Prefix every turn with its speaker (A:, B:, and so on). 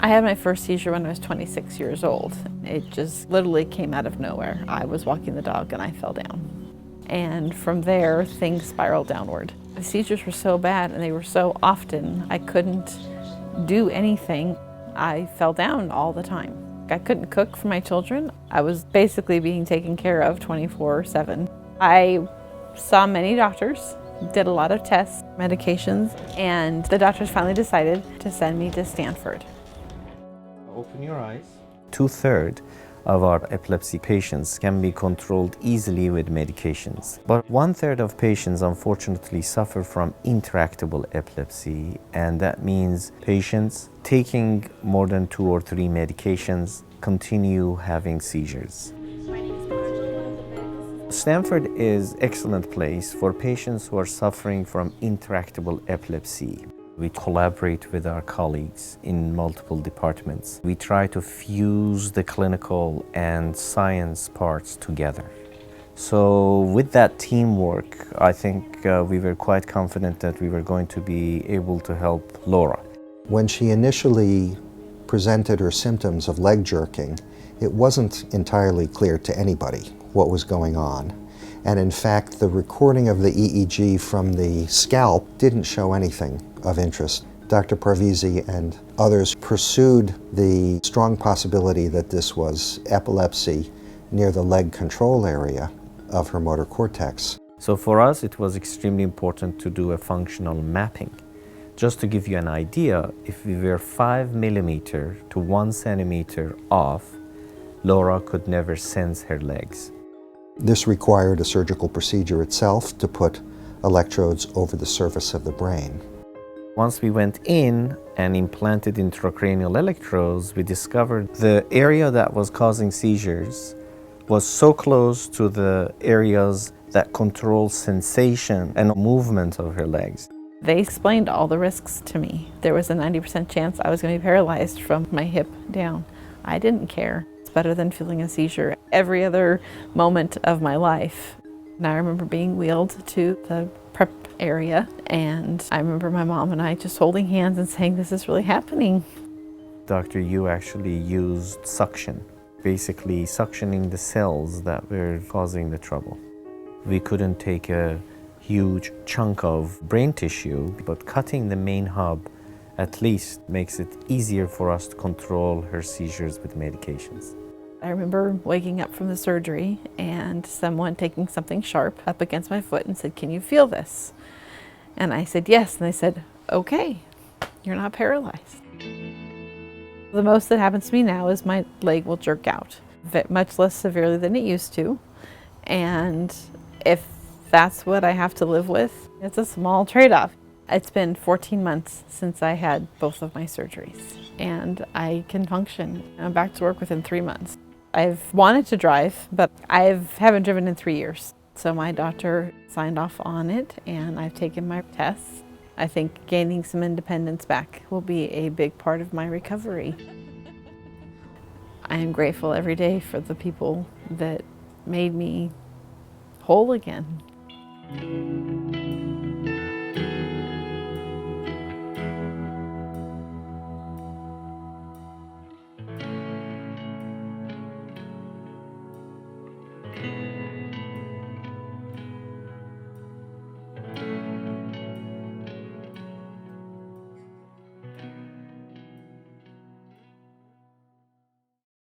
A: I had my first seizure when I was 26 years old. It just literally came out of nowhere. I was walking the dog and I fell down. And from there, things spiraled downward. The seizures were so bad and they were so often, I couldn't do anything. I fell down all the time. I couldn't cook for my children. I was basically being taken care of 24/7. I saw many doctors, did a lot of tests, medications, and the doctors finally decided to send me to Stanford.
B: Open your eyes. 2/3 of our epilepsy patients can be controlled easily with medications. But 1/3 of patients unfortunately suffer from intractable epilepsy, and that means patients taking more than 2 or 3 medications continue having seizures. Stanford is an excellent place for patients who are suffering from intractable epilepsy. We collaborate with our colleagues in multiple departments. We try to fuse the clinical and science parts together. So with that teamwork, I think we were quite confident that we were going to be able to help Laura.
C: When she initially presented her symptoms of leg jerking, it wasn't entirely clear to anybody what was going on. And in fact, the recording of the EEG from the scalp didn't show anything of interest. Dr. Parvizi and others pursued the strong possibility that this was epilepsy near the leg control area of her motor cortex.
B: So for us, it was extremely important to do a functional mapping. Just to give you an idea, if we were 5 millimeter to 1 centimeter off, Laura could never sense her legs.
C: This required a surgical procedure itself to put electrodes over the surface of the brain.
B: Once we went in and implanted intracranial electrodes, we discovered the area that was causing seizures was so close to the areas that control sensation and movement of her legs.
A: They explained all the risks to me. There was a 90% chance I was going to be paralyzed from my hip down. I didn't care. It's better than feeling a seizure every other moment of my life. And I remember being wheeled to the prep area, and I remember my mom and I just holding hands and saying, "This is really happening."
B: Dr. Yu actually used suction, basically suctioning the cells that were causing the trouble. We couldn't take a huge chunk of brain tissue, but cutting the main hub at least makes it easier for us to control her seizures with medications.
A: I remember waking up from the surgery and someone taking something sharp up against my foot and said, "Can you feel this?" And I said, "Yes." And they said, "Okay, you're not paralyzed." The most that happens to me now is my leg will jerk out, much less severely than it used to. And if that's what I have to live with, it's a small trade-off. It's been 14 months since I had both of my surgeries, and I can function. I'm back to work within 3 months. I've wanted to drive, but I haven't driven in 3 years. So my doctor signed off on it, and I've taken my tests. I think gaining some independence back will be a big part of my recovery. I am grateful every day for the people that made me whole again.